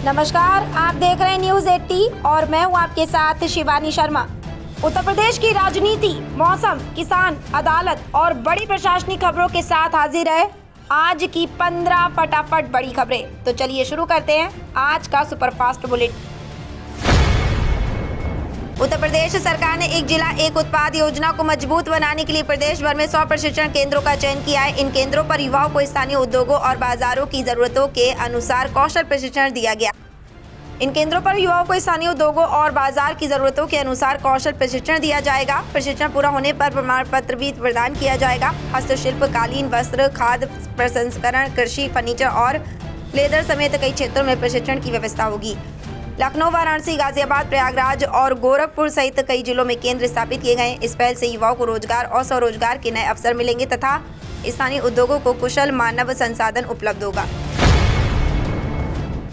नमस्कार, आप देख रहे हैं न्यूज 80 और मैं हूं आपके साथ शिवानी शर्मा। उत्तर प्रदेश की राजनीति, मौसम, किसान, अदालत और बड़ी प्रशासनिक खबरों के साथ हाजिर है आज की 15 फटाफट बड़ी खबरें। तो चलिए शुरू करते हैं आज का सुपरफास्ट बुलेटिन। उत्तर प्रदेश सरकार ने एक जिला एक उत्पाद योजना को मजबूत बनाने के लिए प्रदेश भर में 100 प्रशिक्षण केंद्रों का चयन किया है। इन केंद्रों पर युवाओं को स्थानीय उद्योगों और बाजारों की जरूरतों के अनुसार कौशल प्रशिक्षण दिया गया। इन केंद्रों पर युवाओं को स्थानीय उद्योगों और बाजार की जरूरतों के अनुसार कौशल प्रशिक्षण दिया जाएगा। प्रशिक्षण पूरा होने पर प्रमाण पत्र भी प्रदान किया जाएगा। हस्तशिल्प, कालीन, वस्त्र, खाद्य प्रसंस्करण, कृषि, फर्नीचर और लेदर समेत कई क्षेत्रों में प्रशिक्षण की व्यवस्था होगी। लखनऊ, वाराणसी, गाजियाबाद, प्रयागराज और गोरखपुर सहित कई जिलों में केंद्र स्थापित किए गए। इस पहल से युवाओं को रोजगार और स्वरोजगार के नए अवसर मिलेंगे तथा स्थानीय उद्योगों को कुशल मानव संसाधन उपलब्ध होगा।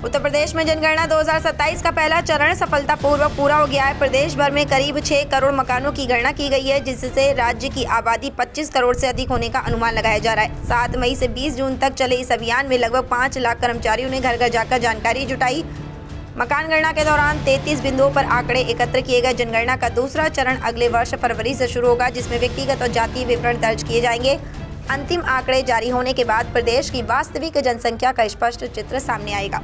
उत्तर प्रदेश में जनगणना 2027 का पहला चरण सफलतापूर्वक पूरा हो गया है। प्रदेश भर में करीब 6 करोड़ मकानों की गणना की गई है, जिससे राज्य की आबादी 25 करोड़ से अधिक होने का अनुमान लगाया जा रहा है। 7 मई से 20 जून तक चले इस अभियान में लगभग 5 लाख कर्मचारियों ने घर घर जाकर जानकारी जुटाई। मकान गणना के दौरान 33 बिंदुओं पर आंकड़े एकत्र किए गए। जनगणना का दूसरा चरण अगले वर्ष फरवरी से शुरू होगा, जिसमें व्यक्तिगत और जातीय विवरण दर्ज किए जाएंगे। अंतिम आंकड़े जारी होने के बाद प्रदेश की वास्तविक जनसंख्या का स्पष्ट चित्र सामने आएगा।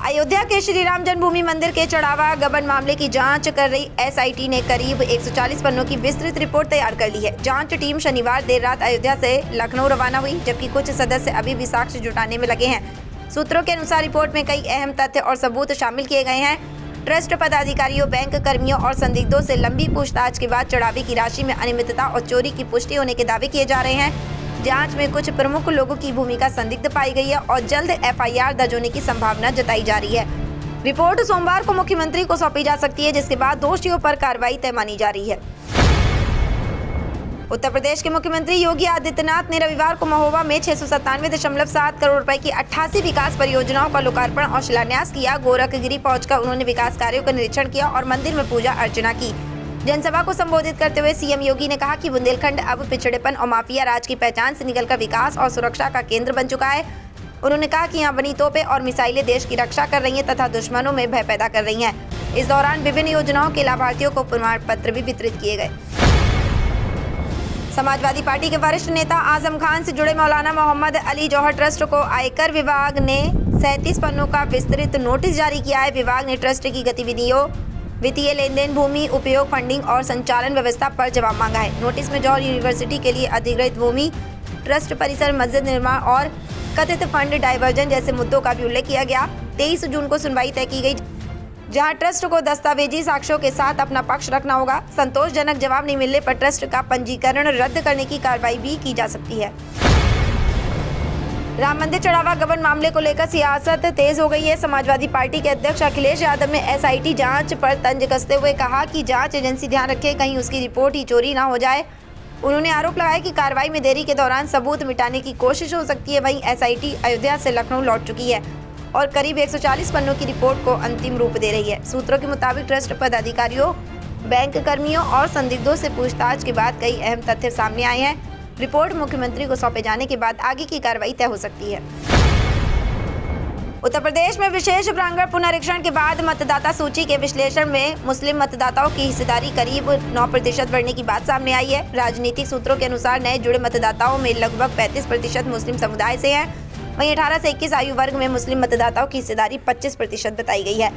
अयोध्या के श्री राम जन्मभूमि मंदिर के चढ़ावा गबन मामले की जांच कर रही एसआईटी ने करीब 140 पन्नों की विस्तृत रिपोर्ट तैयार कर ली है। जांच टीम शनिवार देर रात अयोध्या से लखनऊ रवाना हुई, जबकि कुछ सदस्य अभी भी साक्ष्य जुटाने में लगे हैं। सूत्रों के अनुसार रिपोर्ट में कई अहम तथ्य और सबूत शामिल किए गए हैं। ट्रस्ट पदाधिकारियों, बैंक कर्मियों और संदिग्धों से लंबी पूछताछ के बाद चढ़ावे की राशि में अनियमितता और चोरी की पुष्टि होने के दावे किए जा रहे हैं। जांच में कुछ प्रमुख लोगों की भूमिका संदिग्ध पाई गई है और जल्द एफआईआर दर्ज होने की संभावना जताई जा रही है। रिपोर्ट सोमवार को मुख्यमंत्री को सौंपी जा सकती है, जिसके बाद दोषियों पर कार्रवाई तय मानी जा रही है। उत्तर प्रदेश के मुख्यमंत्री योगी आदित्यनाथ ने रविवार को महोबा में 697.7 करोड़ रुपए की 88 विकास परियोजनाओं का लोकार्पण और शिलान्यास किया। गोरखगिरी पहुंचकर उन्होंने विकास कार्यों का निरीक्षण किया और मंदिर में पूजा अर्चना की। जनसभा को संबोधित करते हुए सीएम योगी ने कहा कि बुंदेलखंड अब पिछड़ेपन और माफिया राज की पहचान से निकलकर विकास और सुरक्षा का केंद्र बन चुका है। उन्होंने कहा कि यहाँ बनी तोपें और मिसाइलें देश की रक्षा कर रही हैं तथा दुश्मनों में भय पैदा कर रही हैं। इस दौरान विभिन्न योजनाओं के लाभार्थियों को प्रमाण पत्र भी वितरित किए गए। समाजवादी पार्टी के वरिष्ठ नेता आजम खान से जुड़े मौलाना मोहम्मद अली जौहर ट्रस्ट को आयकर विभाग ने 37 पन्नों का विस्तृत नोटिस जारी किया है। विभाग ने ट्रस्ट की गतिविधियों, वित्तीय लेन देन, भूमि उपयोग, फंडिंग और संचालन व्यवस्था पर जवाब मांगा है। नोटिस में जौहर यूनिवर्सिटी के लिए अधिग्रहित भूमि, ट्रस्ट परिसर, मस्जिद निर्माण और कथित फंड डाइवर्जन जैसे मुद्दों का भी उल्लेख किया गया। 23 जून को सुनवाई तय की गई, जहां ट्रस्ट को दस्तावेजी साक्ष्यों के साथ अपना पक्ष रखना होगा। संतोषजनक जवाब नहीं मिलने पर ट्रस्ट का पंजीकरण रद्द करने की कार्रवाई भी की जा सकती है। राम मंदिर चढ़ावा गबन मामले को लेकर सियासत तेज हो गई है। समाजवादी पार्टी के अध्यक्ष अखिलेश यादव ने एसआईटी जांच पर तंज कसते हुए कहा कि जांच एजेंसी ध्यान रखे कहीं उसकी रिपोर्ट ही चोरी ना हो जाए। उन्होंने आरोप लगाया कि कार्रवाई में देरी के दौरान सबूत मिटाने की कोशिश हो सकती है। वहीं एसआईटी अयोध्या से लखनऊ लौट चुकी है और करीब 140 पन्नों की रिपोर्ट को अंतिम रूप दे रही है। सूत्रों के मुताबिक ट्रस्ट पदाधिकारियों, बैंक कर्मियों और संदिग्धों से पूछताछ के बाद कई अहम तथ्य सामने आए हैं। रिपोर्ट मुख्यमंत्री को सौंपे जाने के बाद आगे की कार्रवाई तय हो सकती है। उत्तर प्रदेश में विशेष प्रांगण पुनरीक्षण के बाद मतदाता सूची के विश्लेषण में मुस्लिम मतदाताओं की हिस्सेदारी करीब 9% बढ़ने की बात सामने आई है। राजनीतिक सूत्रों के अनुसार नए जुड़े मतदाताओं में लगभग 35% मुस्लिम समुदाय से हैं। वहीं 18 से 21 आयु वर्ग में मुस्लिम मतदाताओं की हिस्सेदारी 25% बताई गई है।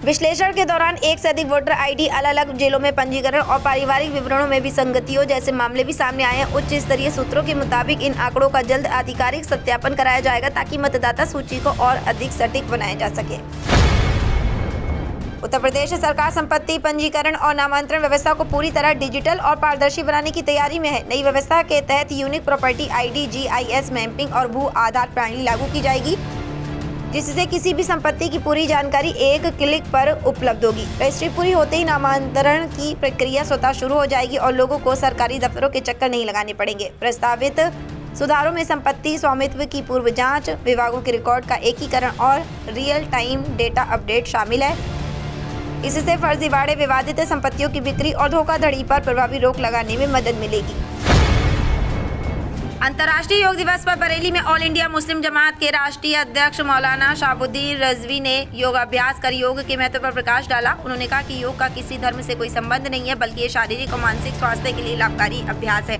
विश्लेषण के दौरान एक से अधिक वोटर आईडी, अलग अलग जिलों में पंजीकरण और पारिवारिक विवरणों में विसंगतियों जैसे मामले भी सामने आए हैं। उच्च स्तरीय सूत्रों के मुताबिक इन आंकड़ों का जल्द आधिकारिक सत्यापन कराया जाएगा ताकि मतदाता सूची को और अधिक सटीक बनाया जा सके। उत्तर प्रदेश सरकार संपत्ति पंजीकरण और नामांतरण व्यवस्था को पूरी तरह डिजिटल और पारदर्शी बनाने की तैयारी में है। नई व्यवस्था के तहत unique property ID, GIS mapping और भू आधार प्रणाली लागू की जाएगी, जिससे किसी भी संपत्ति की पूरी जानकारी एक क्लिक पर उपलब्ध होगी। रजिस्ट्री पूरी होते ही नामांतरण की प्रक्रिया स्वतः शुरू हो जाएगी और लोगों को सरकारी दफ्तरों के चक्कर नहीं लगाने पड़ेंगे। प्रस्तावित सुधारों में संपत्ति स्वामित्व की पूर्व जांच, विभागों के रिकॉर्ड का एकीकरण और रियल टाइम डेटा अपडेट शामिल है। इससे फर्जीवाड़े, विवादित संपत्तियों की बिक्री और धोखाधड़ी पर प्रभावी रोक लगाने में मदद मिलेगी। अंतर्राष्ट्रीय योग दिवस पर बरेली में ऑल इंडिया मुस्लिम जमात के राष्ट्रीय अध्यक्ष मौलाना शाहबुद्दीन रिजवी ने योगाभ्यास कर योग के महत्व पर प्रकाश डाला। उन्होंने कहा कि योग का किसी धर्म से कोई संबंध नहीं है, बल्कि ये शारीरिक और मानसिक स्वास्थ्य के लिए लाभकारी अभ्यास है।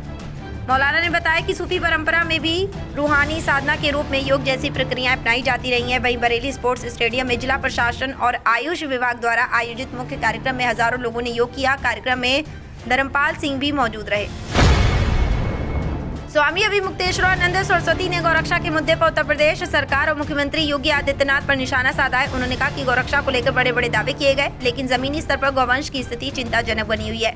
मौलाना ने बताया कि सूफी परंपरा में भी रूहानी साधना के रूप में योग जैसी प्रक्रियाएं अपनाई जाती रही हैं। वहीं बरेली स्पोर्ट्स स्टेडियम में जिला प्रशासन और आयुष विभाग द्वारा आयोजित मुख्य कार्यक्रम में हजारों लोगों ने योग किया। कार्यक्रम में धर्मपाल सिंह भी मौजूद रहे। स्वामी अभिमुक्तेश्वरानंद सरस्वती ने गौरक्षा के मुद्दे पर उत्तर प्रदेश सरकार और मुख्यमंत्री योगी आदित्यनाथ पर निशाना साधा है। उन्होंने कहा कि गौरक्षा को लेकर बड़े बड़े दावे किए गए, लेकिन जमीनी स्तर पर गौवंश की स्थिति चिंताजनक बनी हुई है।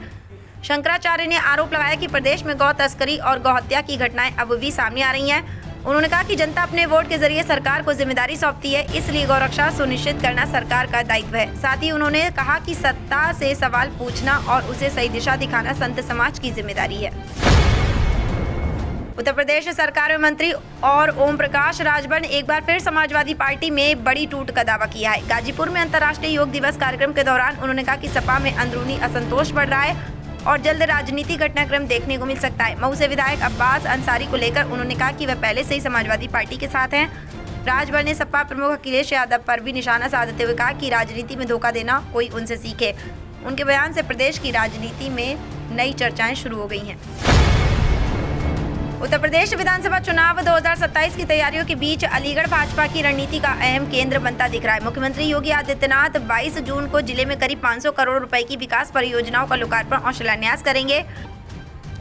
शंकराचार्य ने आरोप लगाया कि प्रदेश में गौ तस्करी और गौहत्या की घटनाएं अब भी सामने आ रही हैं। उन्होंने कहा कि जनता अपने वोट के जरिए सरकार को जिम्मेदारी सौंपती है, इसलिए गौरक्षा सुनिश्चित करना सरकार का दायित्व है। साथ ही उन्होंने कहा कि सत्ता से सवाल पूछना और उसे सही दिशा दिखाना संत समाज की जिम्मेदारी है। उत्तर प्रदेश सरकार में मंत्री और ओम प्रकाश राजभर ने एक बार फिर समाजवादी पार्टी में बड़ी टूट का दावा किया है। गाजीपुर में अंतर्राष्ट्रीय योग दिवस कार्यक्रम के दौरान उन्होंने कहा कि सपा में अंदरूनी असंतोष बढ़ रहा है और जल्द राजनीति घटनाक्रम देखने को मिल सकता है। मऊ से विधायक अब्बास अंसारी को लेकर उन्होंने कहा कि वह पहले से ही समाजवादी पार्टी के साथ हैं। राजभर ने सपा प्रमुख अखिलेश यादव पर भी निशाना साधते हुए कहा कि राजनीति में धोखा देना कोई उनसे सीखे। उनके बयान से प्रदेश की राजनीति में नई चर्चाएं शुरू हो गई हैं। उत्तर प्रदेश विधानसभा चुनाव 2027 की तैयारियों के बीच अलीगढ़ भाजपा की रणनीति का अहम केंद्र बनता दिख रहा है। मुख्यमंत्री योगी आदित्यनाथ 22 जून को जिले में करीब 500 करोड़ रुपए की विकास परियोजनाओं का लोकार्पण और शिलान्यास करेंगे।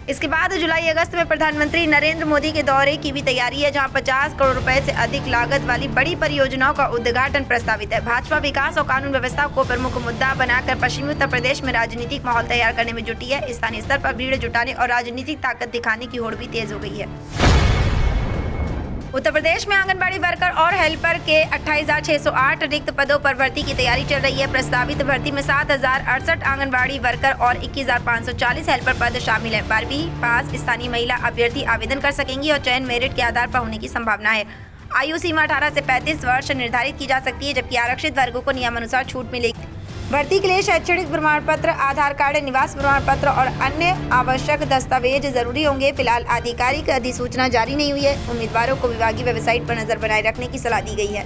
इसके बाद जुलाई-अगस्त में प्रधानमंत्री नरेंद्र मोदी के दौरे की भी तैयारी है, जहां 50 करोड़ रुपए से अधिक लागत वाली बड़ी परियोजनाओं का उद्घाटन प्रस्तावित है। भाजपा विकास और कानून व्यवस्था को प्रमुख मुद्दा बनाकर पश्चिमी उत्तर प्रदेश में राजनीतिक माहौल तैयार करने में जुटी है। स्थानीय स्तर पर भीड़ जुटाने और राजनीतिक ताकत दिखाने की होड़ भी तेज हो गई है। उत्तर प्रदेश में आंगनबाड़ी वर्कर और हेल्पर के 28,608 रिक्त पदों पर भर्ती की तैयारी चल रही है। प्रस्तावित भर्ती में 7,068 आंगनबाड़ी वर्कर और 21,540 हेल्पर पद शामिल है। 12वीं पास स्थानीय महिला अभ्यर्थी आवेदन कर सकेंगी और चयन मेरिट के आधार पर होने की संभावना है। आयु सीमा 18 से 35 वर्ष निर्धारित की जा सकती है, जबकि आरक्षित वर्गों को नियमानुसार छूट मिलेगी। भर्ती के लिए शैक्षणिक प्रमाण पत्र, आधार कार्ड, निवास प्रमाण पत्र और अन्य आवश्यक दस्तावेज जरूरी होंगे। फिलहाल आधिकारिक अधिसूचना जारी नहीं हुई है। उम्मीदवारों को विभागीय वेबसाइट पर नजर बनाए रखने की सलाह दी गई है।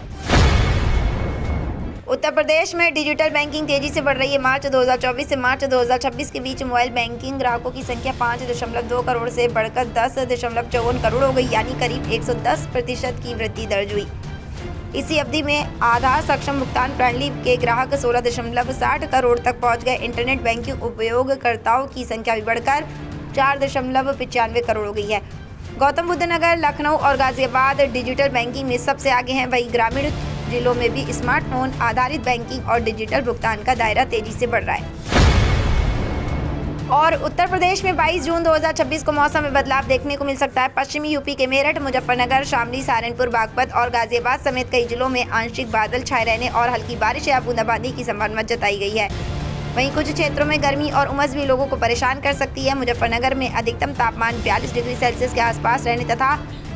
उत्तर प्रदेश में डिजिटल बैंकिंग तेजी से बढ़ रही है। मार्च 2024 से मार्च 2026 के बीच मोबाइल बैंकिंग ग्राहकों की संख्या 5.2 करोड़ से बढ़कर 10.54 करोड़ हो गई, यानी करीब 110% की वृद्धि दर्ज हुई। इसी अवधि में आधार सक्षम भुगतान प्रणाली के ग्राहक 16.60 करोड़ तक पहुंच गए। इंटरनेट बैंकिंग उपयोगकर्ताओं की संख्या भी बढ़कर 4.95 करोड़ हो गई है। गौतम बुद्ध नगर, लखनऊ और गाजियाबाद डिजिटल बैंकिंग में सबसे आगे हैं। वहीं ग्रामीण जिलों में भी स्मार्टफोन आधारित बैंकिंग और डिजिटल भुगतान का दायरा तेजी से बढ़ रहा है। और उत्तर प्रदेश में 22 जून 2026 को मौसम में बदलाव देखने को मिल सकता है। पश्चिमी यूपी के मेरठ, मुजफ्फरनगर, शामली, सहारनपुर, बागपत और गाजियाबाद समेत कई जिलों में आंशिक बादल छाए रहने और हल्की बारिश या बूंदाबांदी की संभावना जताई गई है। वहीं कुछ क्षेत्रों में गर्मी और उमस भी लोगों को परेशान कर सकती है। मुजफ्फरनगर में अधिकतम तापमान 42 डिग्री सेल्सियस के आसपास रहने तथा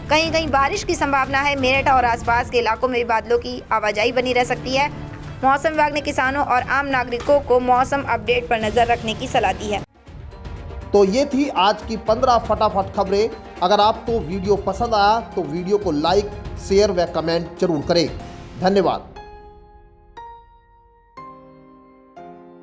कहीं कहीं बारिश की संभावना है। मेरठ और आसपास के इलाकों में भी बादलों की आवाजाही बनी रह सकती है। मौसम विभाग ने किसानों और आम नागरिकों को मौसम अपडेट पर नजर रखने की सलाह दी है। तो ये थी आज की 15 फटाफट खबरें। अगर आपको वीडियो पसंद आया तो वीडियो को लाइक, शेयर व कमेंट जरूर करें। धन्यवाद।